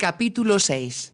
Capítulo 6.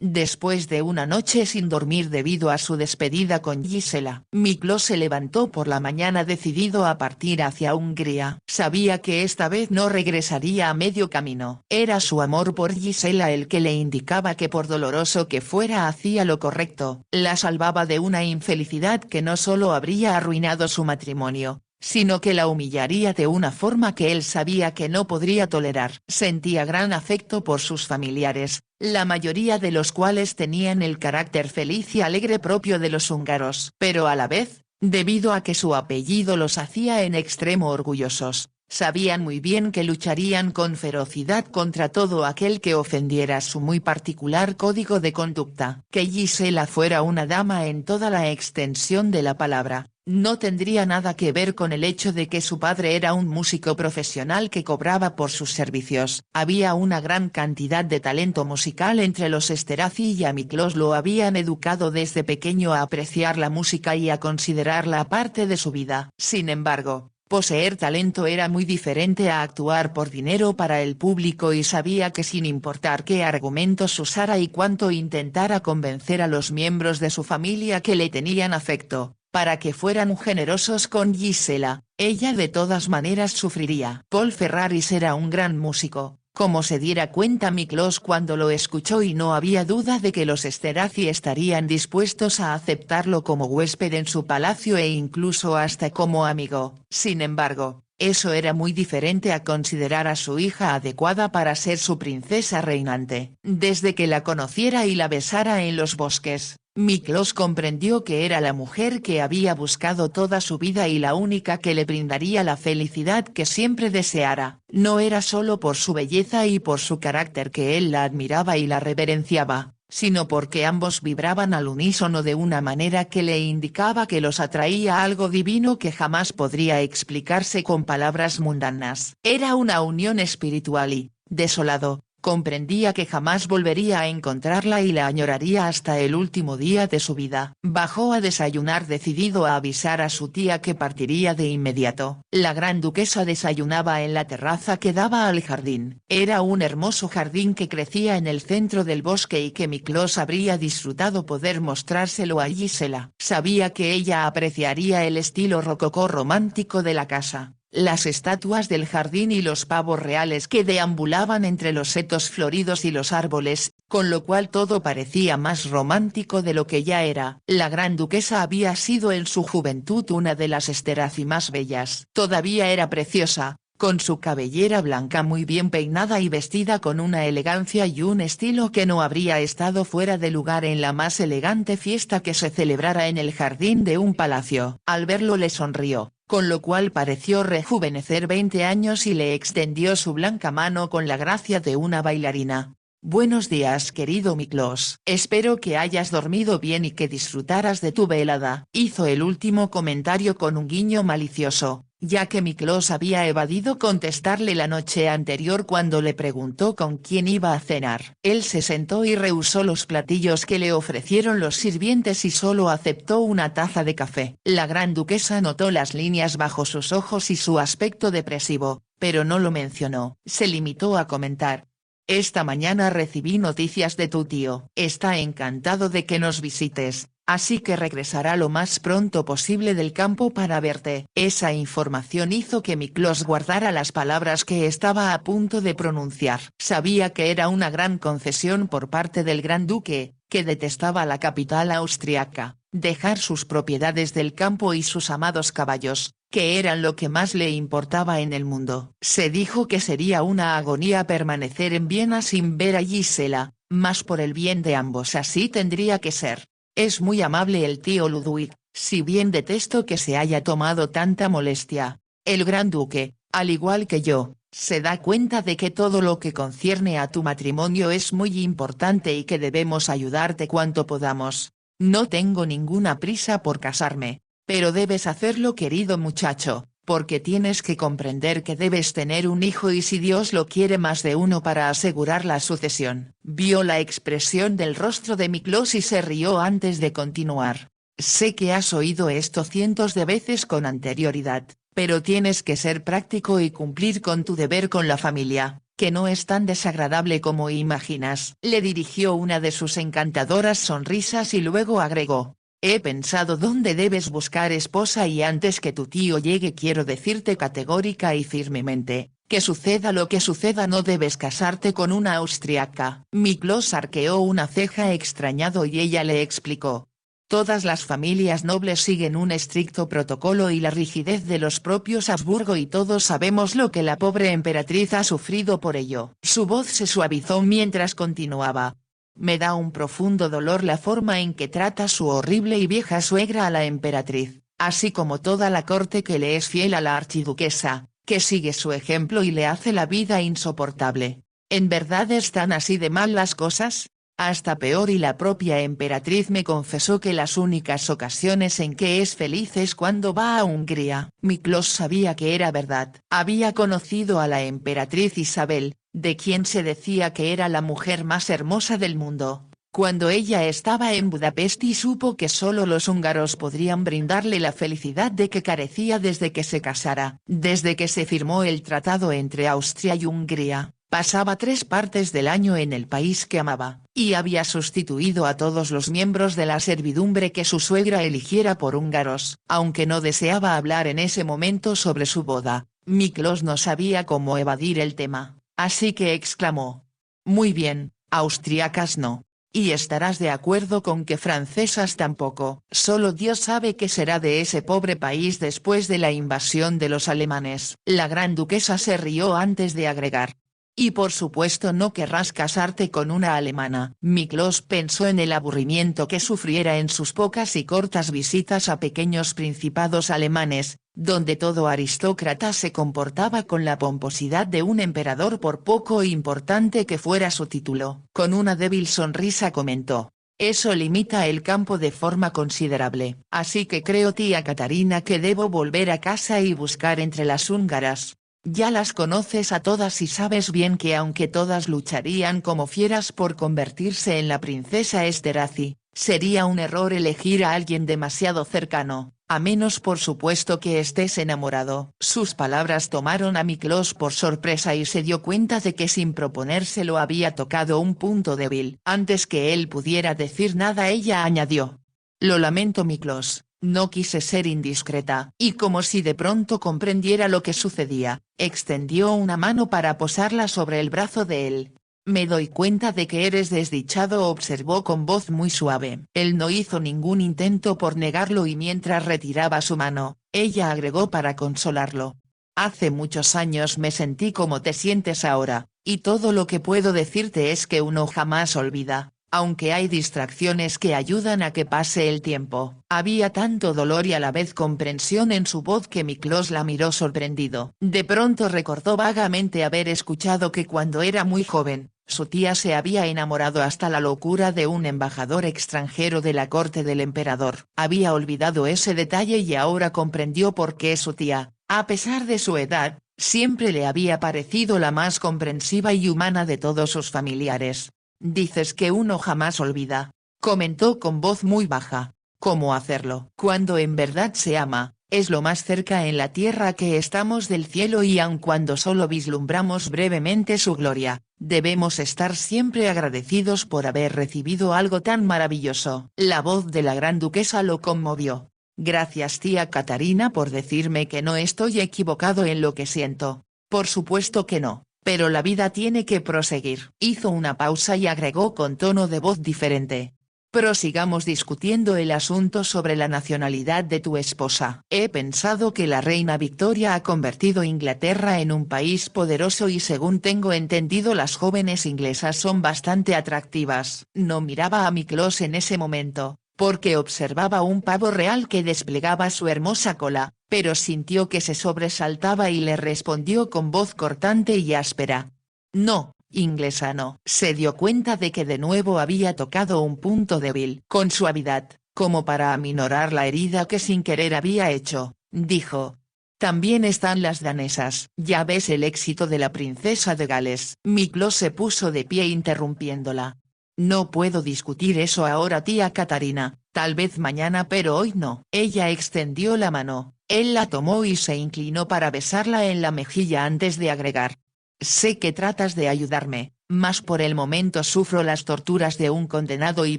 Después de una noche sin dormir debido a su despedida con Gisela, Miklos se levantó por la mañana decidido a partir hacia Hungría. Sabía que esta vez no regresaría a medio camino. Era su amor por Gisela el que le indicaba que por doloroso que fuera hacía lo correcto, la salvaba de una infelicidad que no solo habría arruinado su matrimonio, sino que la humillaría de una forma que él sabía que no podría tolerar. Sentía gran afecto por sus familiares, la mayoría de los cuales tenían el carácter feliz y alegre propio de los húngaros. Pero a la vez, debido a que su apellido los hacía en extremo orgullosos, sabían muy bien que lucharían con ferocidad contra todo aquel que ofendiera su muy particular código de conducta. Que Gisela fuera una dama en toda la extensión de la palabra no tendría nada que ver con el hecho de que su padre era un músico profesional que cobraba por sus servicios. Había una gran cantidad de talento musical entre los Esterházy y a Miklos lo habían educado desde pequeño a apreciar la música y a considerarla parte de su vida. Sin embargo, poseer talento era muy diferente a actuar por dinero para el público y sabía que sin importar qué argumentos usara y cuánto intentara convencer a los miembros de su familia que le tenían afecto, para que fueran generosos con Gisela, ella de todas maneras sufriría. Paul Ferraris era un gran músico, como se diera cuenta Miklos cuando lo escuchó, y no había duda de que los Esterházy estarían dispuestos a aceptarlo como huésped en su palacio e incluso hasta como amigo. Sin embargo, eso era muy diferente a considerar a su hija adecuada para ser su princesa reinante. Desde que la conociera y la besara en los bosques, Miklos comprendió que era la mujer que había buscado toda su vida y la única que le brindaría la felicidad que siempre deseara. No era solo por su belleza y por su carácter que él la admiraba y la reverenciaba, sino porque ambos vibraban al unísono de una manera que le indicaba que los atraía algo divino que jamás podría explicarse con palabras mundanas. Era una unión espiritual y, desolado, comprendía que jamás volvería a encontrarla y la añoraría hasta el último día de su vida. Bajó a desayunar decidido a avisar a su tía que partiría de inmediato. La gran duquesa desayunaba en la terraza que daba al jardín. Era un hermoso jardín que crecía en el centro del bosque y que Miklos habría disfrutado poder mostrárselo a Gisela. Sabía que ella apreciaría el estilo rococó romántico de la casa, las estatuas del jardín y los pavos reales que deambulaban entre los setos floridos y los árboles, con lo cual todo parecía más romántico de lo que ya era. La gran duquesa había sido en su juventud una de las Esterházy más bellas. Todavía era preciosa, con su cabellera blanca muy bien peinada y vestida con una elegancia y un estilo que no habría estado fuera de lugar en la más elegante fiesta que se celebrara en el jardín de un palacio. Al verlo le sonrió, con lo cual pareció rejuvenecer 20 años y le extendió su blanca mano con la gracia de una bailarina. «Buenos días querido Miklos. Espero que hayas dormido bien y que disfrutaras de tu velada», hizo el último comentario con un guiño malicioso, ya que Miklos había evadido contestarle la noche anterior cuando le preguntó con quién iba a cenar. Él se sentó y rehusó los platillos que le ofrecieron los sirvientes y solo aceptó una taza de café. La gran duquesa notó las líneas bajo sus ojos y su aspecto depresivo, pero no lo mencionó. Se limitó a comentar: «Esta mañana recibí noticias de tu tío. Está encantado de que nos visites, así que regresará lo más pronto posible del campo para verte». Esa información hizo que Miklos guardara las palabras que estaba a punto de pronunciar. Sabía que era una gran concesión por parte del gran duque, que detestaba la capital austriaca, dejar sus propiedades del campo y sus amados caballos, que eran lo que más le importaba en el mundo. Se dijo que sería una agonía permanecer en Viena sin ver a Gisela, mas por el bien de ambos así tendría que ser. «Es muy amable el tío Ludwig, si bien detesto que se haya tomado tanta molestia. El gran duque, al igual que yo, se da cuenta de que todo lo que concierne a tu matrimonio es muy importante y que debemos ayudarte cuanto podamos. No tengo ninguna prisa por casarme, pero debes hacerlo querido muchacho, porque tienes que comprender que debes tener un hijo y si Dios lo quiere más de uno para asegurar la sucesión». Vio la expresión del rostro de Miklos y se rió antes de continuar. «Sé que has oído esto cientos de veces con anterioridad, pero tienes que ser práctico y cumplir con tu deber con la familia. Que no es tan desagradable como imaginas. Le dirigió una de sus encantadoras sonrisas y luego agregó. He pensado dónde debes buscar esposa y antes que tu tío llegue quiero decirte categórica y firmemente, que suceda lo que suceda no debes casarte con una austriaca. Miklos arqueó una ceja extrañado y ella le explicó. Todas las familias nobles siguen un estricto protocolo y la rigidez de los propios Habsburgo y todos sabemos lo que la pobre emperatriz ha sufrido por ello. Su voz se suavizó mientras continuaba. Me da un profundo dolor la forma en que trata su horrible y vieja suegra a la emperatriz, así como toda la corte que le es fiel a la archiduquesa, que sigue su ejemplo y le hace la vida insoportable. ¿En verdad están así de mal las cosas? Hasta peor y la propia emperatriz me confesó que las únicas ocasiones en que es feliz es cuando va a Hungría. Miklos sabía que era verdad. Había conocido a la emperatriz Isabel, de quien se decía que era la mujer más hermosa del mundo, cuando ella estaba en Budapest y supo que solo los húngaros podrían brindarle la felicidad de que carecía desde que se casara. Desde que se firmó el tratado entre Austria y Hungría, pasaba 3 partes del año en el país que amaba, y había sustituido a todos los miembros de la servidumbre que su suegra eligiera por húngaros. Aunque no deseaba hablar en ese momento sobre su boda, Miklos no sabía cómo evadir el tema, así que exclamó. Muy bien, austriacas no. Y estarás de acuerdo con que francesas tampoco. Solo Dios sabe qué será de ese pobre país después de la invasión de los alemanes. La gran duquesa se rió antes de agregar. Y por supuesto no querrás casarte con una alemana. Miklos pensó en el aburrimiento que sufriera en sus pocas y cortas visitas a pequeños principados alemanes, donde todo aristócrata se comportaba con la pomposidad de un emperador por poco importante que fuera su título. Con una débil sonrisa comentó. Eso limita el campo de forma considerable. Así que creo tía Catarina que debo volver a casa y buscar entre las húngaras. Ya las conoces a todas y sabes bien que aunque todas lucharían como fieras por convertirse en la princesa Esterhazy, sería un error elegir a alguien demasiado cercano, a menos por supuesto que estés enamorado. Sus palabras tomaron a Miklos por sorpresa y se dio cuenta de que sin proponérselo había tocado un punto débil. Antes que él pudiera decir nada ella añadió. Lo lamento Miklos. No quise ser indiscreta. Y como si de pronto comprendiera lo que sucedía, extendió una mano para posarla sobre el brazo de él. Me doy cuenta de que eres desdichado, observó con voz muy suave. Él no hizo ningún intento por negarlo y mientras retiraba su mano, ella agregó para consolarlo. Hace muchos años me sentí como te sientes ahora, y todo lo que puedo decirte es que uno jamás olvida. Aunque hay distracciones que ayudan a que pase el tiempo. Había tanto dolor y a la vez comprensión en su voz que Miklos la miró sorprendido. De pronto recordó vagamente haber escuchado que cuando era muy joven, su tía se había enamorado hasta la locura de un embajador extranjero de la corte del emperador. Había olvidado ese detalle y ahora comprendió por qué su tía, a pesar de su edad, siempre le había parecido la más comprensiva y humana de todos sus familiares. Dices que uno jamás olvida, comentó con voz muy baja. ¿Cómo hacerlo? Cuando en verdad se ama, es lo más cerca en la tierra que estamos del cielo y aun cuando solo vislumbramos brevemente su gloria, debemos estar siempre agradecidos por haber recibido algo tan maravilloso. La voz de la gran duquesa lo conmovió. Gracias tía Catarina por decirme que no estoy equivocado en lo que siento. Por supuesto que no. Pero la vida tiene que proseguir. Hizo una pausa y agregó con tono de voz diferente. Prosigamos discutiendo el asunto sobre la nacionalidad de tu esposa. He pensado que la reina Victoria ha convertido Inglaterra en un país poderoso y según tengo entendido las jóvenes inglesas son bastante atractivas. No miraba a Miklos en ese momento, porque observaba un pavo real que desplegaba su hermosa cola, pero sintió que se sobresaltaba y le respondió con voz cortante y áspera. No, inglesa no. Se dio cuenta de que de nuevo había tocado un punto débil. Con suavidad, como para aminorar la herida que sin querer había hecho, dijo. También están las danesas. Ya ves el éxito de la princesa de Gales. Miklos se puso de pie interrumpiéndola. No puedo discutir eso ahora tía Catarina, tal vez mañana pero hoy no. Ella extendió la mano, él la tomó y se inclinó para besarla en la mejilla antes de agregar. Sé que tratas de ayudarme, mas por el momento sufro las torturas de un condenado y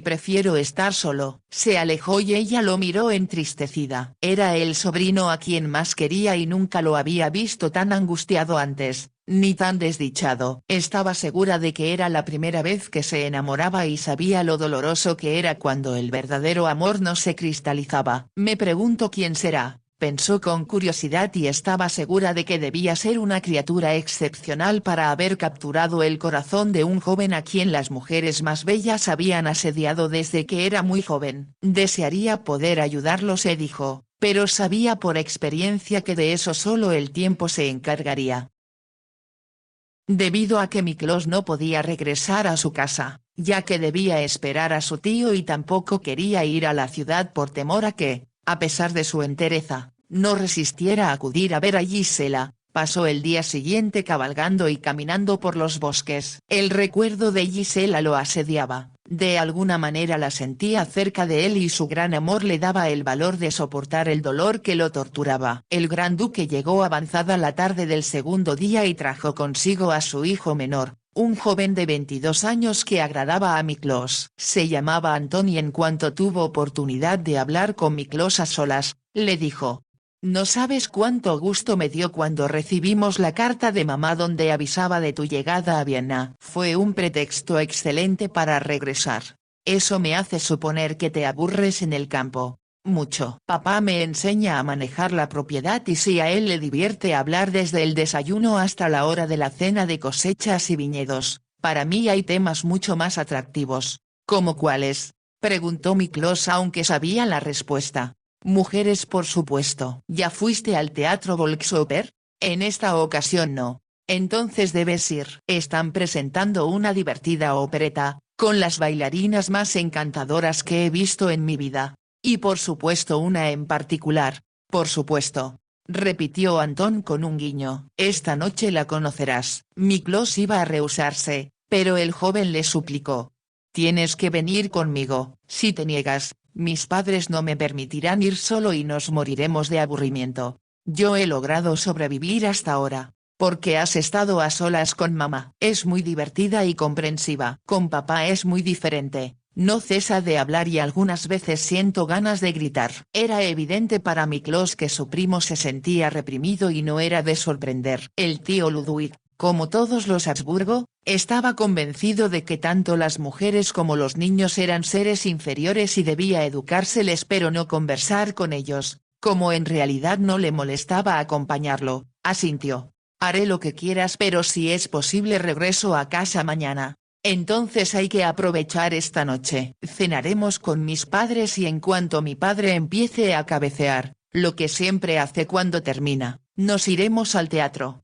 prefiero estar solo. Se alejó y ella lo miró entristecida. Era el sobrino a quien más quería y nunca lo había visto tan angustiado antes, ni tan desdichado. Estaba segura de que era la primera vez que se enamoraba y sabía lo doloroso que era cuando el verdadero amor no se cristalizaba. Me pregunto quién será. Pensó con curiosidad y estaba segura de que debía ser una criatura excepcional para haber capturado el corazón de un joven a quien las mujeres más bellas habían asediado desde que era muy joven. Desearía poder ayudarlo, se dijo, pero sabía por experiencia que de eso solo el tiempo se encargaría. Debido a que Miklos no podía regresar a su casa, ya que debía esperar a su tío y tampoco quería ir a la ciudad por temor a que, a pesar de su entereza, no resistiera a acudir a ver a Gisela, pasó el día siguiente cabalgando y caminando por los bosques. El recuerdo de Gisela lo asediaba, de alguna manera la sentía cerca de él y su gran amor le daba el valor de soportar el dolor que lo torturaba. El gran duque llegó avanzada la tarde del segundo día y trajo consigo a su hijo menor, un joven de 22 años que agradaba a Miklos. Se llamaba Antón y en cuanto tuvo oportunidad de hablar con Miklos a solas, le dijo: «No sabes cuánto gusto me dio cuando recibimos la carta de mamá donde avisaba de tu llegada a Viena. Fue un pretexto excelente para regresar. Eso me hace suponer que te aburres en el campo. Mucho. Papá me enseña a manejar la propiedad y si a él le divierte hablar desde el desayuno hasta la hora de la cena de cosechas y viñedos, para mí hay temas mucho más atractivos». «¿Cómo cuáles?», preguntó Miklos aunque sabía la respuesta. «Mujeres por supuesto». «¿Ya fuiste al teatro Volksoper?». «En esta ocasión no». «Entonces debes ir». «Están presentando una divertida opereta, con las bailarinas más encantadoras que he visto en mi vida. Y por supuesto una en particular». «Por supuesto», repitió Antón con un guiño. «Esta noche la conocerás». Miklos iba a rehusarse, pero el joven le suplicó: «Tienes que venir conmigo, si te niegas, mis padres no me permitirán ir solo y nos moriremos de aburrimiento. Yo he logrado sobrevivir hasta ahora, porque has estado a solas con mamá. Es muy divertida y comprensiva. Con papá es muy diferente, no cesa de hablar y algunas veces siento ganas de gritar». Era evidente para Miklos que su primo se sentía reprimido y no era de sorprender. El tío Ludwig, como todos los Habsburgo, estaba convencido de que tanto las mujeres como los niños eran seres inferiores y debía educárseles pero no conversar con ellos. Como en realidad no le molestaba acompañarlo, asintió: «Haré lo que quieras pero si es posible regreso a casa mañana. Entonces hay que aprovechar esta noche. Cenaremos con mis padres y en cuanto mi padre empiece a cabecear, lo que siempre hace cuando termina, nos iremos al teatro».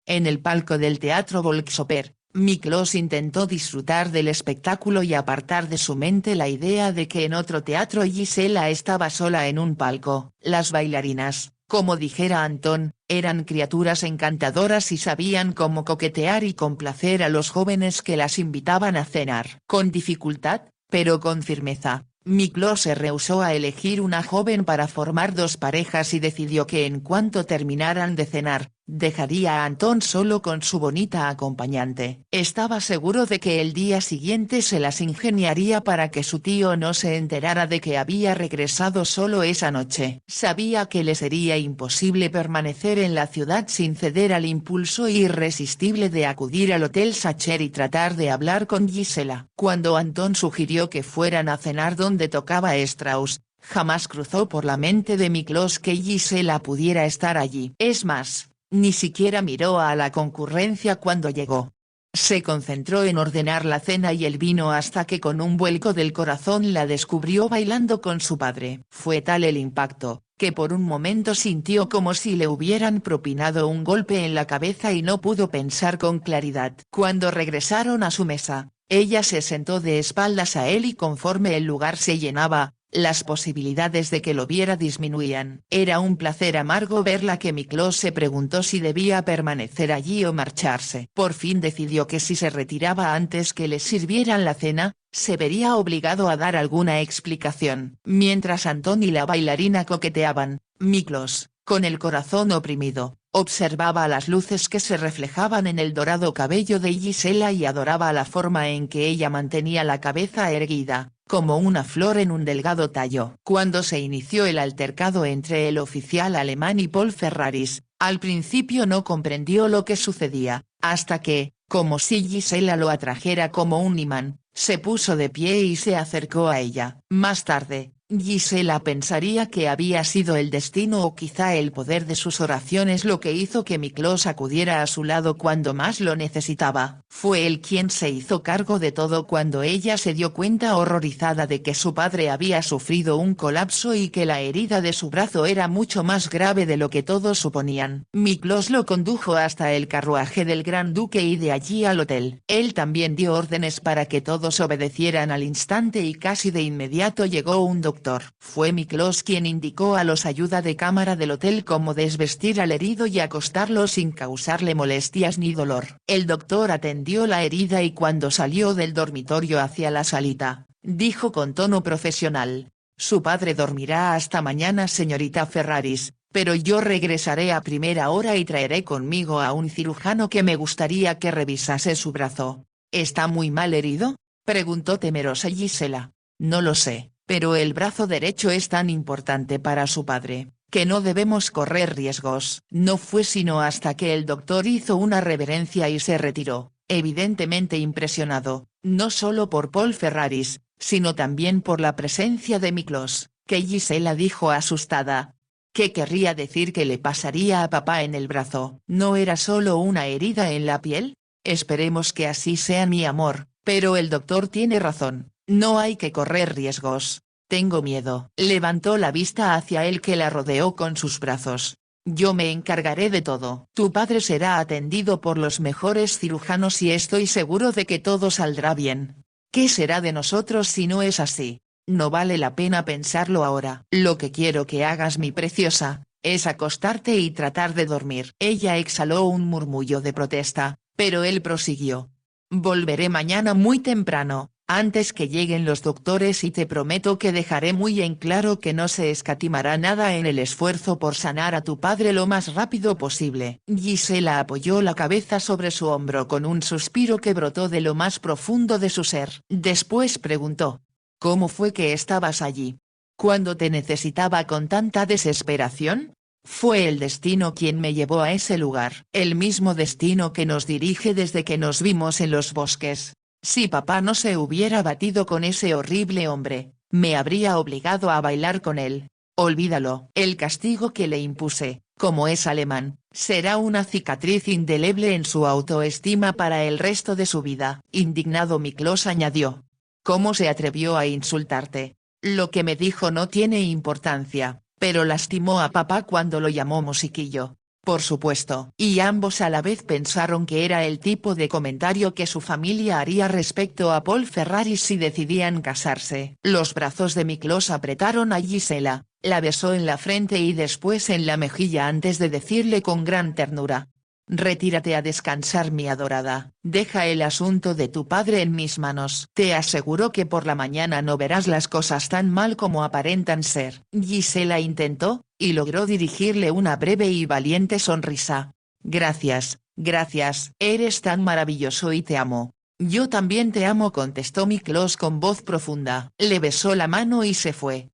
En el palco del teatro Volksoper, Miklos intentó disfrutar del espectáculo y apartar de su mente la idea de que en otro teatro Gisela estaba sola en un palco. Las bailarinas, como dijera Antón, eran criaturas encantadoras y sabían cómo coquetear y complacer a los jóvenes que las invitaban a cenar. Con dificultad, pero con firmeza, Miklos se rehusó a elegir una joven para formar dos parejas y decidió que en cuanto terminaran de cenar, dejaría a Antón solo con su bonita acompañante. Estaba seguro de que el día siguiente se las ingeniaría para que su tío no se enterara de que había regresado solo esa noche. Sabía que le sería imposible permanecer en la ciudad sin ceder al impulso irresistible de acudir al Hotel Sacher y tratar de hablar con Gisela. Cuando Antón sugirió que fueran a cenar donde tocaba Strauss, jamás cruzó por la mente de Miklos que Gisela pudiera estar allí. Es más, ni siquiera miró a la concurrencia cuando llegó. Se concentró en ordenar la cena y el vino hasta que con un vuelco del corazón la descubrió bailando con su padre. Fue tal el impacto, que por un momento sintió como si le hubieran propinado un golpe en la cabeza y no pudo pensar con claridad. Cuando regresaron a su mesa, ella se sentó de espaldas a él y conforme el lugar se llenaba, las posibilidades de que lo viera disminuían. Era un placer amargo verla que Miklos se preguntó si debía permanecer allí o marcharse. Por fin decidió que si se retiraba antes que le sirvieran la cena, se vería obligado a dar alguna explicación. Mientras Antón y la bailarina coqueteaban, Miklos, con el corazón oprimido, Observaba las luces que se reflejaban en el dorado cabello de Gisela y adoraba la forma en que ella mantenía la cabeza erguida, como una flor en un delgado tallo. Cuando se inició el altercado entre el oficial alemán y Paul Ferraris, al principio no comprendió lo que sucedía, hasta que, como si Gisela lo atrajera como un imán, se puso de pie y se acercó a ella. Más tarde, Gisela pensaría que había sido el destino o quizá el poder de sus oraciones lo que hizo que Miklos acudiera a su lado cuando más lo necesitaba. Fue él quien se hizo cargo de todo cuando ella se dio cuenta horrorizada de que su padre había sufrido un colapso y que la herida de su brazo era mucho más grave de lo que todos suponían. Miklos lo condujo hasta el carruaje del Gran Duque y de allí al hotel. Él también dio órdenes para que todos obedecieran al instante y casi de inmediato llegó un doctor. Fue Miklos quien indicó a los ayuda de cámara del hotel cómo desvestir al herido y acostarlo sin causarle molestias ni dolor. El doctor atendió la herida y cuando salió del dormitorio hacia la salita, dijo con tono profesional: «Su padre dormirá hasta mañana, señorita Ferraris, pero yo regresaré a primera hora y traeré conmigo a un cirujano que me gustaría que revisase su brazo». «¿Está muy mal herido?», preguntó temerosa Gisela. «No lo sé, pero el brazo derecho es tan importante para su padre, que no debemos correr riesgos». No fue sino hasta que el doctor hizo una reverencia y se retiró, evidentemente impresionado, no solo por Paul Ferraris, sino también por la presencia de Miklos, que Gisela dijo asustada: «¿Qué querría decir que le pasaría a papá en el brazo? ¿No era solo una herida en la piel? Esperemos que así sea, mi amor, pero el doctor tiene razón. No hay que correr riesgos. Tengo miedo». Levantó la vista hacia él que la rodeó con sus brazos. «Yo me encargaré de todo. Tu padre será atendido por los mejores cirujanos y estoy seguro de que todo saldrá bien. ¿Qué será de nosotros si no es así? No vale la pena pensarlo ahora. Lo que quiero que hagas, mi preciosa, es acostarte y tratar de dormir». Ella exhaló un murmullo de protesta, pero él prosiguió: «Volveré mañana muy temprano, antes que lleguen los doctores, y te prometo que dejaré muy en claro que no se escatimará nada en el esfuerzo por sanar a tu padre lo más rápido posible». Gisela apoyó la cabeza sobre su hombro con un suspiro que brotó de lo más profundo de su ser. Después preguntó: «¿Cómo fue que estabas allí? ¿Cuándo te necesitaba con tanta desesperación?». «Fue el destino quien me llevó a ese lugar. El mismo destino que nos dirige desde que nos vimos en los bosques. Si papá no se hubiera batido con ese horrible hombre, me habría obligado a bailar con él. Olvídalo». El castigo que le impuse, como es alemán, será una cicatriz indeleble en su autoestima para el resto de su vida. Indignado, Miklos añadió: «¿Cómo se atrevió a insultarte? Lo que me dijo no tiene importancia, pero lastimó a papá cuando lo llamó musiquillo». Por supuesto. Y ambos a la vez pensaron que era el tipo de comentario que su familia haría respecto a Paul Ferraris si decidían casarse. Los brazos de Miklos apretaron a Gisela, la besó en la frente y después en la mejilla antes de decirle con gran ternura: «Retírate a descansar, mi adorada, deja el asunto de tu padre en mis manos. Te aseguro que por la mañana no verás las cosas tan mal como aparentan ser». Gisela intentó, y logró dirigirle una breve y valiente sonrisa. «Gracias, gracias. Eres tan maravilloso y te amo». «Yo también te amo», contestó Miklos con voz profunda. Le besó la mano y se fue.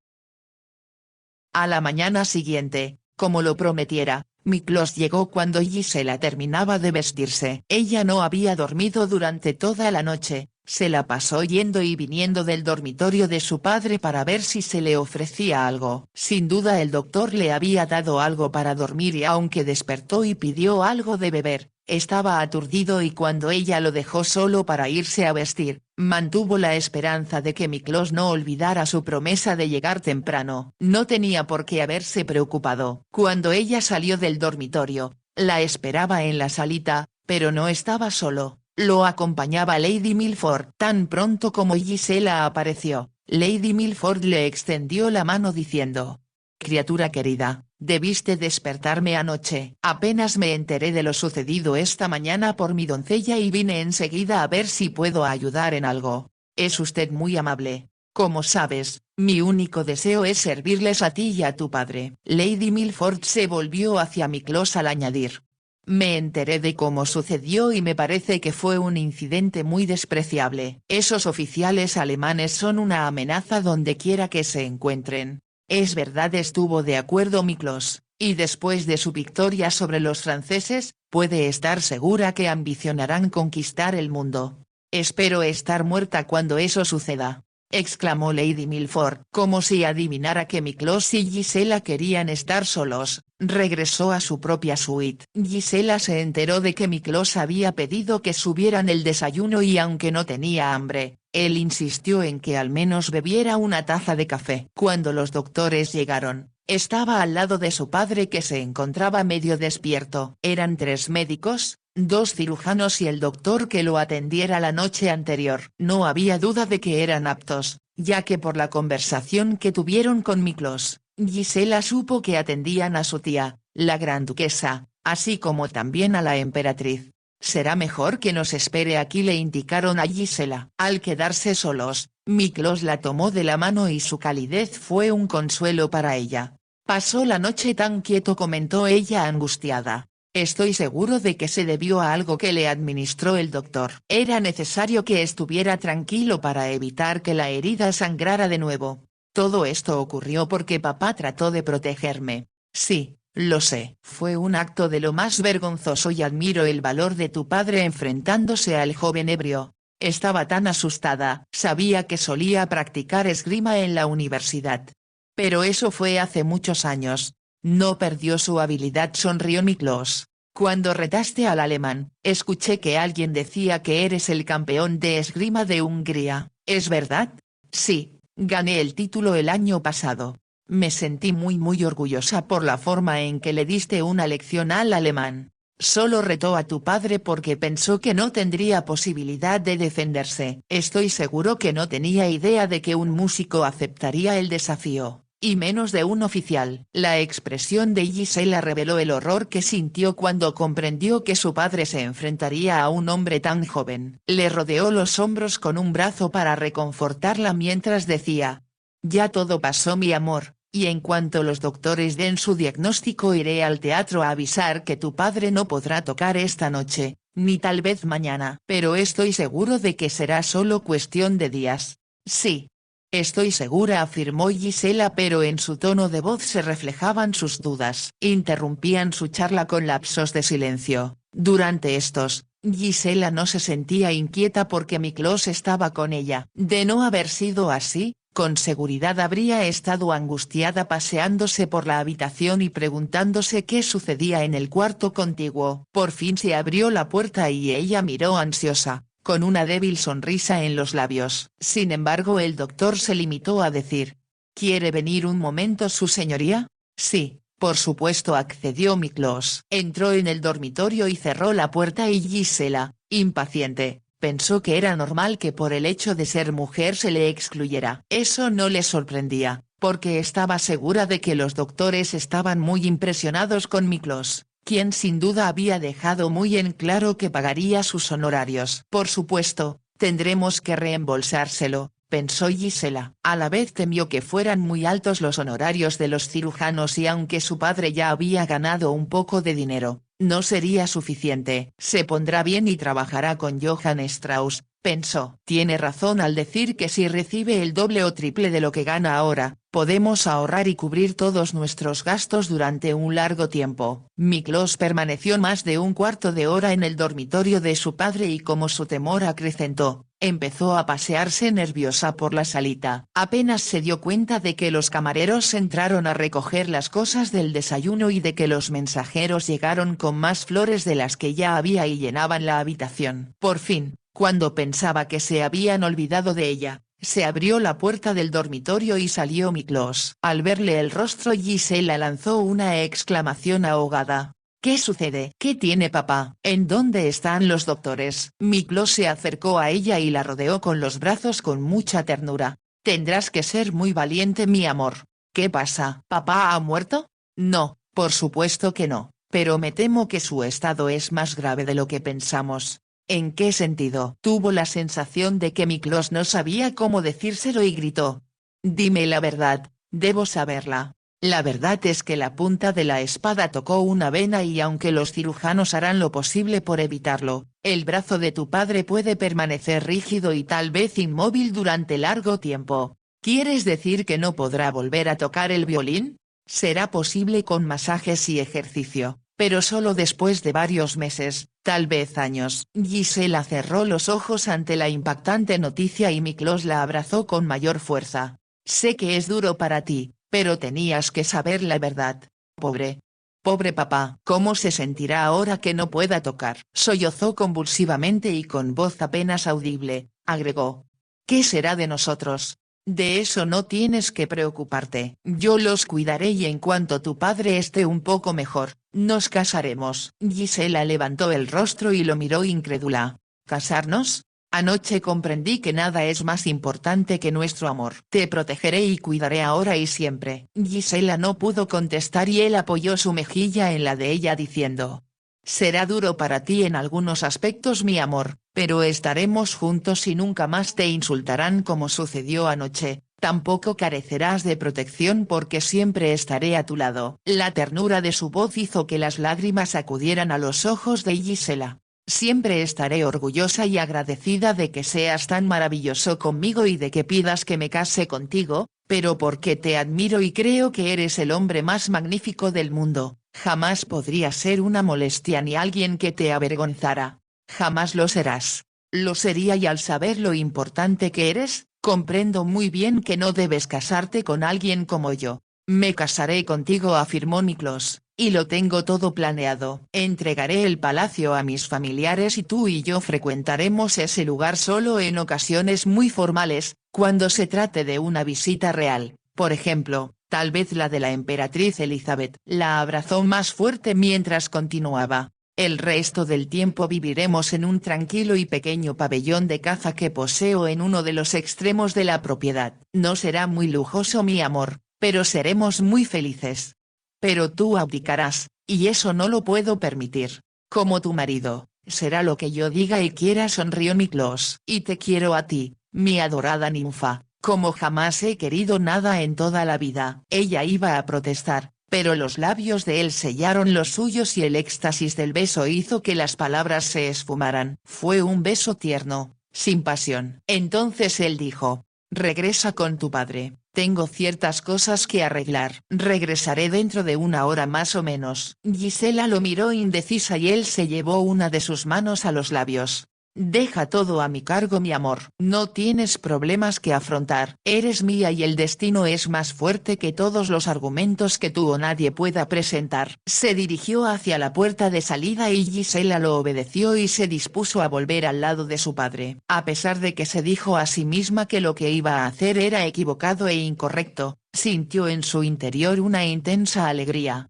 A la mañana siguiente, como lo prometiera, Miklos llegó cuando Gisela terminaba de vestirse. Ella no había dormido durante toda la noche, se la pasó yendo y viniendo del dormitorio de su padre para ver si se le ofrecía algo. Sin duda el doctor le había dado algo para dormir y aunque despertó y pidió algo de beber, estaba aturdido, y cuando ella lo dejó solo para irse a vestir, mantuvo la esperanza de que Miklos no olvidara su promesa de llegar temprano. No tenía por qué haberse preocupado. Cuando ella salió del dormitorio, la esperaba en la salita, pero no estaba solo. Lo acompañaba Lady Milford. Tan pronto como Gisela apareció, Lady Milford le extendió la mano diciendo: «Criatura querida, debiste despertarme anoche». «Apenas me enteré de lo sucedido esta mañana por mi doncella y vine enseguida a ver si puedo ayudar en algo». «Es usted muy amable». Como sabes, mi único deseo es servirles a ti y a tu padre. Lady Milford se volvió hacia Miklos al añadir. Me enteré de cómo sucedió y me parece que fue un incidente muy despreciable. Esos oficiales alemanes son una amenaza donde quiera que se encuentren. Es verdad, estuvo de acuerdo Miklos, y después de su victoria sobre los franceses, puede estar segura que ambicionarán conquistar el mundo. Espero estar muerta cuando eso suceda, exclamó Lady Milford. Como si adivinara que Miklos y Gisela querían estar solos, regresó a su propia suite. Gisela se enteró de que Miklos había pedido que subieran el desayuno y aunque no tenía hambre, él insistió en que al menos bebiera una taza de café. Cuando los doctores llegaron, estaba al lado de su padre que se encontraba medio despierto. Eran 3 médicos, 2 cirujanos y el doctor que lo atendiera la noche anterior. No había duda de que eran aptos, ya que por la conversación que tuvieron con Miklos, Gisela supo que atendían a su tía, la gran duquesa, así como también a la emperatriz. Será mejor que nos espere aquí, le indicaron a Gisela. Al quedarse solos, Miklos la tomó de la mano y su calidez fue un consuelo para ella. Pasó la noche tan quieto, comentó ella angustiada. Estoy seguro de que se debió a algo que le administró el doctor. Era necesario que estuviera tranquilo para evitar que la herida sangrara de nuevo. Todo esto ocurrió porque papá trató de protegerme. Sí, lo sé. Fue un acto de lo más vergonzoso y admiro el valor de tu padre enfrentándose al joven ebrio. Estaba tan asustada. Sabía que solía practicar esgrima en la universidad. Pero eso fue hace muchos años. No perdió su habilidad, sonrió Miklos. Cuando retaste al alemán, escuché que alguien decía que eres el campeón de esgrima de Hungría, ¿es verdad? Sí, gané el título el año pasado. Me sentí muy orgullosa por la forma en que le diste una lección al alemán. Solo retó a tu padre porque pensó que no tendría posibilidad de defenderse. Estoy seguro que no tenía idea de que un músico aceptaría el desafío, y menos de un oficial. La expresión de Gisela reveló el horror que sintió cuando comprendió que su padre se enfrentaría a un hombre tan joven. Le rodeó los hombros con un brazo para reconfortarla mientras decía: ya todo pasó, mi amor. Y en cuanto los doctores den su diagnóstico iré al teatro a avisar que tu padre no podrá tocar esta noche, ni tal vez mañana. Pero estoy seguro de que será solo cuestión de días. Sí. Estoy segura, afirmó Gisela, pero en su tono de voz se reflejaban sus dudas. Interrumpían su charla con lapsos de silencio. Durante estos, Gisela no se sentía inquieta porque Miklos estaba con ella. De no haber sido así, con seguridad habría estado angustiada paseándose por la habitación y preguntándose qué sucedía en el cuarto contiguo. Por fin se abrió la puerta y ella miró ansiosa, con una débil sonrisa en los labios. Sin embargo, el doctor se limitó a decir: ¿quiere venir un momento su señoría? Sí, por supuesto, accedió Miklos. Entró en el dormitorio y cerró la puerta y Gisela, impaciente, pensó que era normal que por el hecho de ser mujer se le excluyera. Eso no le sorprendía, porque estaba segura de que los doctores estaban muy impresionados con Miklos, quien sin duda había dejado muy en claro que pagaría sus honorarios. Por supuesto, tendremos que reembolsárselo, pensó Gisela. A la vez temió que fueran muy altos los honorarios de los cirujanos y aunque su padre ya había ganado un poco de dinero, no sería suficiente. Se pondrá bien y trabajará con Johann Strauss, pensó. Tiene razón al decir que si recibe el doble o triple de lo que gana ahora, podemos ahorrar y cubrir todos nuestros gastos durante un largo tiempo. Miklos permaneció más de un cuarto de hora en el dormitorio de su padre y como su temor acrecentó, empezó a pasearse nerviosa por la salita. Apenas se dio cuenta de que los camareros entraron a recoger las cosas del desayuno y de que los mensajeros llegaron con más flores de las que ya había y llenaban la habitación. Por fin, cuando pensaba que se habían olvidado de ella, se abrió la puerta del dormitorio y salió Miklos. Al verle el rostro, Gisela lanzó una exclamación ahogada. ¿Qué sucede? ¿Qué tiene papá? ¿En dónde están los doctores? Miklos se acercó a ella y la rodeó con los brazos con mucha ternura. Tendrás que ser muy valiente, mi amor. ¿Qué pasa? ¿Papá ha muerto? No, por supuesto que no, pero me temo que su estado es más grave de lo que pensamos. ¿En qué sentido? Tuvo la sensación de que Miklos no sabía cómo decírselo y gritó. Dime la verdad, debo saberla. La verdad es que la punta de la espada tocó una vena y aunque los cirujanos harán lo posible por evitarlo, el brazo de tu padre puede permanecer rígido y tal vez inmóvil durante largo tiempo. ¿Quieres decir que no podrá volver a tocar el violín? Será posible con masajes y ejercicio, pero solo después de varios meses, tal vez años. Gisela cerró los ojos ante la impactante noticia y Miklos la abrazó con mayor fuerza. Sé que es duro para ti, pero tenías que saber la verdad. Pobre. Pobre papá. ¿Cómo se sentirá ahora que no pueda tocar? Sollozó convulsivamente y con voz apenas audible, agregó. ¿Qué será de nosotros? De eso no tienes que preocuparte. Yo los cuidaré y en cuanto tu padre esté un poco mejor, nos casaremos. Gisela levantó el rostro y lo miró incrédula. ¿Casarnos? Anoche comprendí que nada es más importante que nuestro amor. Te protegeré y cuidaré ahora y siempre. Gisela no pudo contestar y él apoyó su mejilla en la de ella diciendo. Será duro para ti en algunos aspectos mi amor, pero estaremos juntos y nunca más te insultarán como sucedió anoche, tampoco carecerás de protección porque siempre estaré a tu lado. La ternura de su voz hizo que las lágrimas acudieran a los ojos de Gisela. Siempre estaré orgullosa y agradecida de que seas tan maravilloso conmigo y de que pidas que me case contigo, pero porque te admiro y creo que eres el hombre más magnífico del mundo, jamás podría ser una molestia ni alguien que te avergonzara. Jamás lo serás. Lo sería y al saber lo importante que eres, comprendo muy bien que no debes casarte con alguien como yo. Me casaré contigo, afirmó Miklos, y lo tengo todo planeado. Entregaré el palacio a mis familiares y tú y yo frecuentaremos ese lugar solo en ocasiones muy formales, cuando se trate de una visita real, por ejemplo, tal vez la de la emperatriz Elizabeth. La abrazó más fuerte mientras continuaba. El resto del tiempo viviremos en un tranquilo y pequeño pabellón de caza que poseo en uno de los extremos de la propiedad. No será muy lujoso mi amor, pero seremos muy felices. Pero tú abdicarás, y eso no lo puedo permitir. Como tu marido, será lo que yo diga y quiera, sonrió Miklos. Y te quiero a ti, mi adorada ninfa, como jamás he querido nada en toda la vida. Ella iba a protestar, pero los labios de él sellaron los suyos y el éxtasis del beso hizo que las palabras se esfumaran. Fue un beso tierno, sin pasión. Entonces él dijo. Regresa con tu padre, tengo ciertas cosas que arreglar. Regresaré dentro de una hora más o menos. Gisela lo miró indecisa y él se llevó una de sus manos a los labios. Deja todo a mi cargo mi amor. No tienes problemas que afrontar. Eres mía y el destino es más fuerte que todos los argumentos que tú o nadie pueda presentar. Se dirigió hacia la puerta de salida y Gisela lo obedeció y se dispuso a volver al lado de su padre. A pesar de que se dijo a sí misma que lo que iba a hacer era equivocado e incorrecto, sintió en su interior una intensa alegría.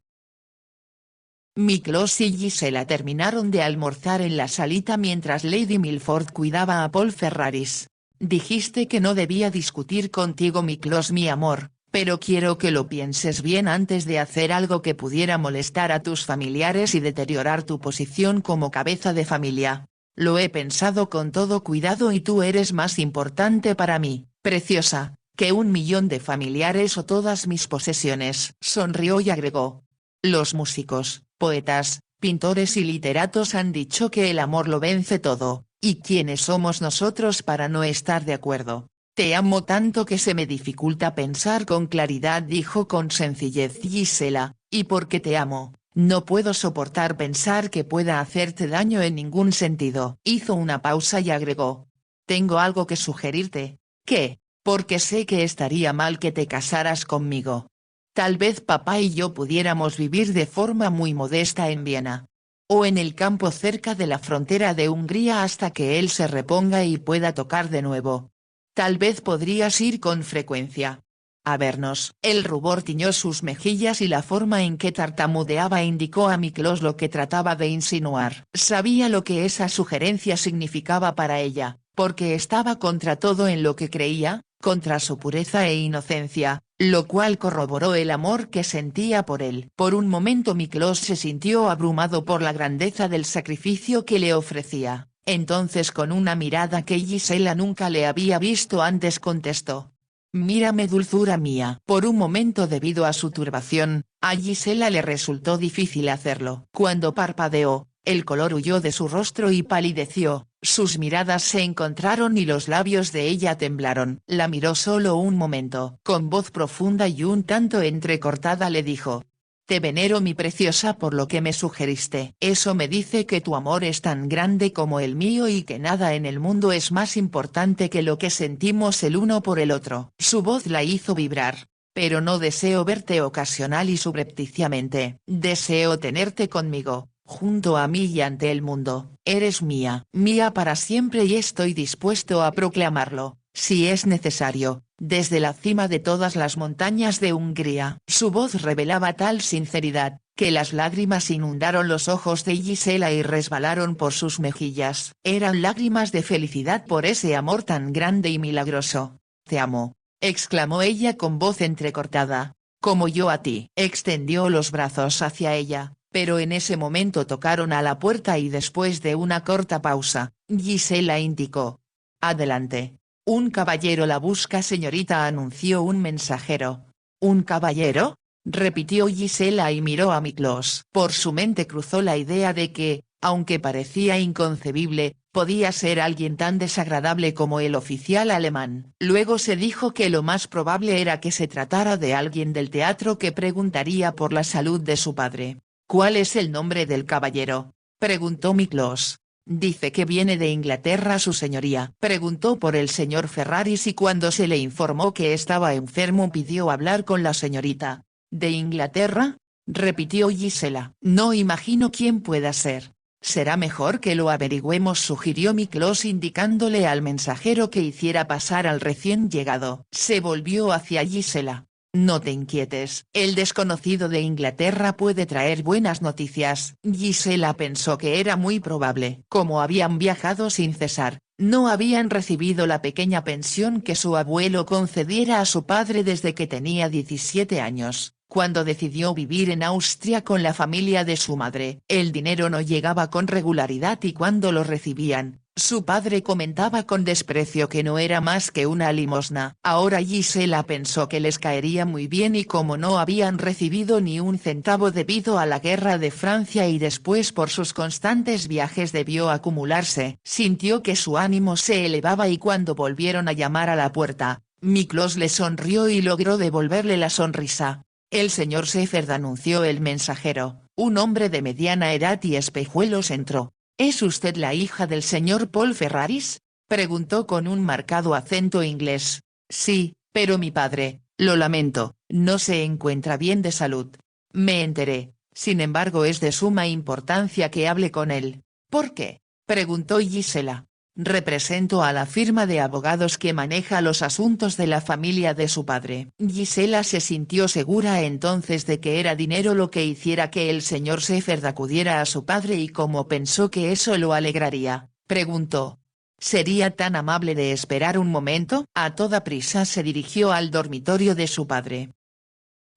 Miklos y Gisela terminaron de almorzar en la salita mientras Lady Milford cuidaba a Paul Ferraris. Dijiste que no debía discutir contigo Miklos mi amor, pero quiero que lo pienses bien antes de hacer algo que pudiera molestar a tus familiares y deteriorar tu posición como cabeza de familia. Lo he pensado con todo cuidado y tú eres más importante para mí, preciosa, que 1.000.000 de familiares o todas mis posesiones. Sonrió y agregó. Los músicos, poetas, pintores y literatos han dicho que el amor lo vence todo, ¿y quiénes somos nosotros para no estar de acuerdo? Te amo tanto que se me dificulta pensar con claridad, dijo con sencillez Gisela, y porque te amo, no puedo soportar pensar que pueda hacerte daño en ningún sentido. Hizo una pausa y agregó. Tengo algo que sugerirte. ¿Qué? Porque sé que estaría mal que te casaras conmigo. Tal vez papá y yo pudiéramos vivir de forma muy modesta en Viena. O en el campo cerca de la frontera de Hungría hasta que él se reponga y pueda tocar de nuevo. Tal vez podrías ir con frecuencia a vernos. El rubor tiñó sus mejillas y la forma en que tartamudeaba indicó a Miklos lo que trataba de insinuar. Sabía lo que esa sugerencia significaba para ella, porque estaba contra todo en lo que creía, contra su pureza e inocencia, lo cual corroboró el amor que sentía por él. Por un momento Miklos se sintió abrumado por la grandeza del sacrificio que le ofrecía, Entonces con una mirada que Gisela nunca le había visto antes contestó. Mírame dulzura mía. Por un momento debido a su turbación, a Gisela le resultó difícil hacerlo. Cuando parpadeó, el color huyó de su rostro y palideció, sus miradas se encontraron y los labios de ella temblaron. La miró solo un momento. Con voz profunda y un tanto entrecortada le dijo. Te venero mi preciosa por lo que me sugeriste. Eso me dice que tu amor es tan grande como el mío y que nada en el mundo es más importante que lo que sentimos el uno por el otro. Su voz la hizo vibrar. Pero no deseo verte ocasional y subrepticiamente. Deseo tenerte conmigo, junto a mí y ante el mundo. Eres mía para siempre y estoy dispuesto a proclamarlo, si es necesario, desde la cima de todas las montañas de Hungría. Su voz revelaba tal sinceridad, que las lágrimas inundaron los ojos de Gisela y resbalaron por sus mejillas. Eran lágrimas de felicidad por ese amor tan grande y milagroso. Te amo, exclamó ella con voz entrecortada. Como yo a ti. Extendió los brazos hacia ella, pero en ese momento tocaron a la puerta y después de una corta pausa, Gisela indicó. Adelante. Un caballero la busca señorita, anunció un mensajero. ¿Un caballero? Repitió Gisela y miró a Miklos. Por su mente cruzó la idea de que, aunque parecía inconcebible, podía ser alguien tan desagradable como el oficial alemán. Luego se dijo que lo más probable era que se tratara de alguien del teatro que preguntaría por la salud de su padre. ¿Cuál es el nombre del caballero?, preguntó Miklos. Dice que viene de Inglaterra su señoría. Preguntó por el señor Ferraris y cuando se le informó que estaba enfermo pidió hablar con la señorita. ¿De Inglaterra?, repitió Gisela. No imagino quién pueda ser. Será mejor que lo averigüemos, sugirió Miklos indicándole al mensajero que hiciera pasar al recién llegado. Se volvió hacia Gisela. No te inquietes, el desconocido de Inglaterra puede traer buenas noticias. Gisela pensó que era muy probable. Como habían viajado sin cesar, no habían recibido la pequeña pensión que su abuelo concediera a su padre desde que tenía 17 años. Cuando decidió vivir en Austria con la familia de su madre, el dinero no llegaba con regularidad y cuando lo recibían, su padre comentaba con desprecio que no era más que una limosna. Ahora Gisela pensó que les caería muy bien y como no habían recibido ni un centavo debido a la guerra de Francia y después por sus constantes viajes debió acumularse. Sintió que su ánimo se elevaba y cuando volvieron a llamar a la puerta, Miklos le sonrió y logró devolverle la sonrisa. El señor Seifert, anunció el mensajero, un hombre de mediana edad y espejuelos entró. ¿Es usted la hija del señor Paul Ferraris?, preguntó con un marcado acento inglés. Sí, pero mi padre, lo lamento, no se encuentra bien de salud. Me enteré, sin embargo es de suma importancia que hable con él. ¿Por qué?, preguntó Gisela. Represento a la firma de abogados que maneja los asuntos de la familia de su padre. Gisela se sintió segura entonces de que era dinero lo que hiciera que el señor Seifert acudiera a su padre y como pensó que eso lo alegraría, preguntó. ¿Sería tan amable de esperar un momento? A toda prisa se dirigió al dormitorio de su padre.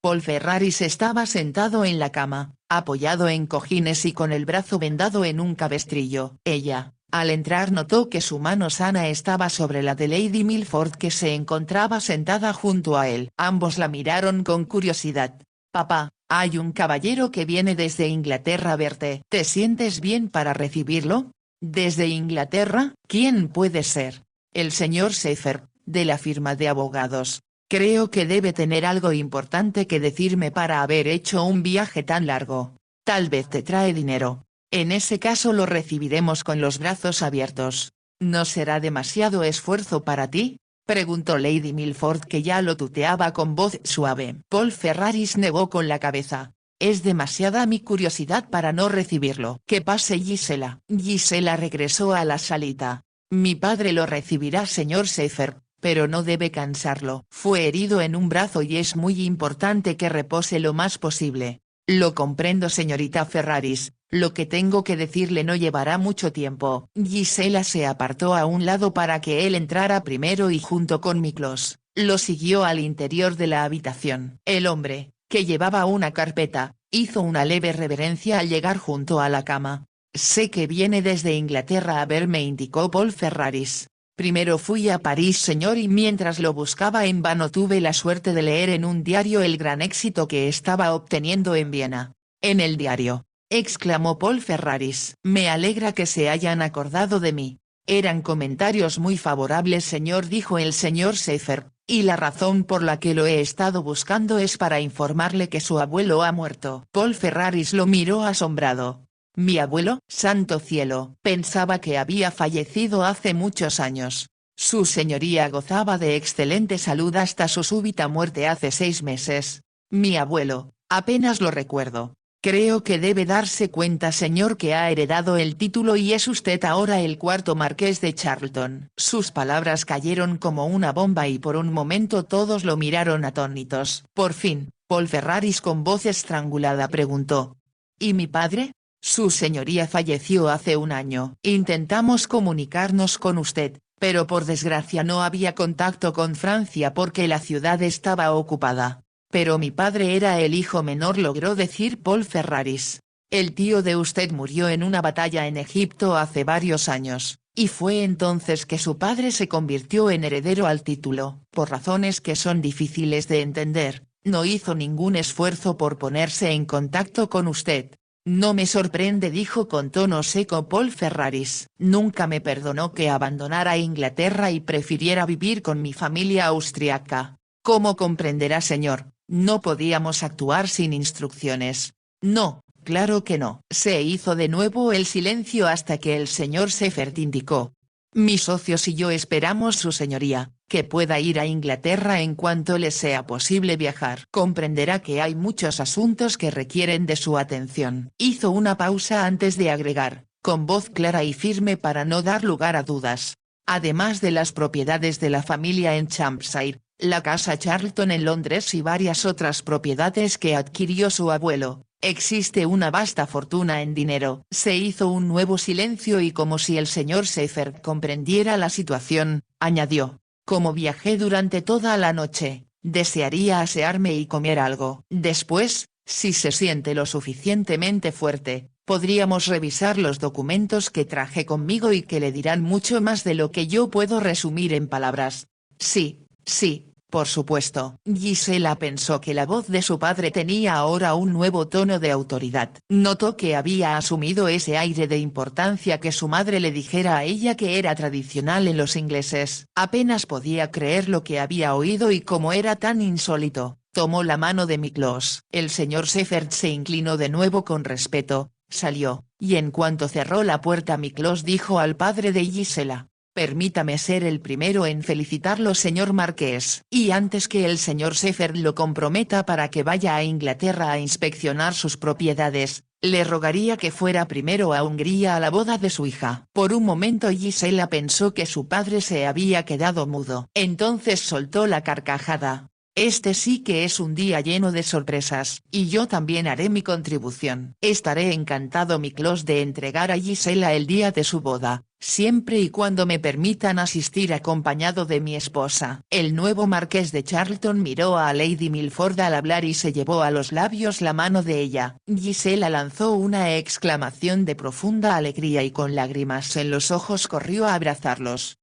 Paul Ferraris estaba sentado en la cama, apoyado en cojines y con el brazo vendado en un cabestrillo. Ella, al entrar notó que su mano sana estaba sobre la de Lady Milford que se encontraba sentada junto a él. Ambos la miraron con curiosidad. Papá, hay un caballero que viene desde Inglaterra a verte. ¿Te sientes bien para recibirlo? ¿Desde Inglaterra? ¿Quién puede ser? El señor Seifert, de la firma de abogados. Creo que debe tener algo importante que decirme para haber hecho un viaje tan largo. Tal vez te trae dinero. En ese caso lo recibiremos con los brazos abiertos. ¿No será demasiado esfuerzo para ti?, preguntó Lady Milford que ya lo tuteaba con voz suave. Paul Ferraris negó con la cabeza. Es demasiada mi curiosidad para no recibirlo. Que pase Gisela. Gisela regresó a la salita. Mi padre lo recibirá señor Seifert, pero no debe cansarlo. Fue herido en un brazo y es muy importante que repose lo más posible. Lo comprendo señorita Ferraris, lo que tengo que decirle no llevará mucho tiempo. Gisela se apartó a un lado para que él entrara primero y junto con Miklos, lo siguió al interior de la habitación. El hombre, que llevaba una carpeta, hizo una leve reverencia al llegar junto a la cama. Sé que viene desde Inglaterra a verme, indicó Paul Ferraris. Primero fui a París, señor, y mientras lo buscaba en vano tuve la suerte de leer en un diario el gran éxito que estaba obteniendo en Viena. ¿En el diario?, exclamó Paul Ferraris. Me alegra que se hayan acordado de mí. Eran comentarios muy favorables, señor, dijo el señor Seifert, y la razón por la que lo he estado buscando es para informarle que su abuelo ha muerto. Paul Ferraris lo miró asombrado. ¿Mi abuelo? Santo cielo. Pensaba que había fallecido hace muchos años. Su señoría gozaba de excelente salud hasta su súbita muerte hace 6 meses. Mi abuelo, apenas lo recuerdo. Creo que debe darse cuenta, señor, que ha heredado el título y es usted ahora el cuarto marqués de Charlton. Sus palabras cayeron como una bomba y por un momento todos lo miraron atónitos. Por fin, Paul Ferraris con voz estrangulada preguntó: ¿y mi padre? Su señoría falleció hace un año. Intentamos comunicarnos con usted, pero por desgracia no había contacto con Francia porque la ciudad estaba ocupada. Pero mi padre era el hijo menor, logró decir Paul Ferraris. El tío de usted murió en una batalla en Egipto hace varios años, y fue entonces que su padre se convirtió en heredero al título. Por razones que son difíciles de entender, no hizo ningún esfuerzo por ponerse en contacto con usted. No me sorprende, dijo con tono seco Paul Ferraris. Nunca me perdonó que abandonara Inglaterra y prefiriera vivir con mi familia austriaca. Como comprenderá, señor, no podíamos actuar sin instrucciones. No, claro que no. Se hizo de nuevo el silencio hasta que el señor Seifert indicó: mis socios y yo esperamos, su señoría, que pueda ir a Inglaterra en cuanto le sea posible viajar. Comprenderá que hay muchos asuntos que requieren de su atención. Hizo una pausa antes de agregar, con voz clara y firme para no dar lugar a dudas. Además de las propiedades de la familia en Champshire, la casa Charlton en Londres y varias otras propiedades que adquirió su abuelo, existe una vasta fortuna en dinero. Se hizo un nuevo silencio y como si el señor Seifert comprendiera la situación, añadió: como viajé durante toda la noche, desearía asearme y comer algo. Después, si se siente lo suficientemente fuerte, podríamos revisar los documentos que traje conmigo y que le dirán mucho más de lo que yo puedo resumir en palabras. Sí, sí. Por supuesto. Gisela pensó que la voz de su padre tenía ahora un nuevo tono de autoridad. Notó que había asumido ese aire de importancia que su madre le dijera a ella que era tradicional en los ingleses. Apenas podía creer lo que había oído y cómo era tan insólito. Tomó la mano de Miklos. El señor Seifert se inclinó de nuevo con respeto, salió, y en cuanto cerró la puerta Miklos dijo al padre de Gisela: permítame ser el primero en felicitarlo, señor marqués. Y antes que el señor Seifert lo comprometa para que vaya a Inglaterra a inspeccionar sus propiedades, le rogaría que fuera primero a Hungría a la boda de su hija. Por un momento Gisela pensó que su padre se había quedado mudo. Entonces soltó la carcajada. Este sí que es un día lleno de sorpresas. Y yo también haré mi contribución. Estaré encantado, Miklos, de entregar a Gisela el día de su boda, siempre y cuando me permitan asistir acompañado de mi esposa. El nuevo marqués de Charlton miró a Lady Milford al hablar y se llevó a los labios la mano de ella. Gisela lanzó una exclamación de profunda alegría y con lágrimas en los ojos corrió a abrazarlos.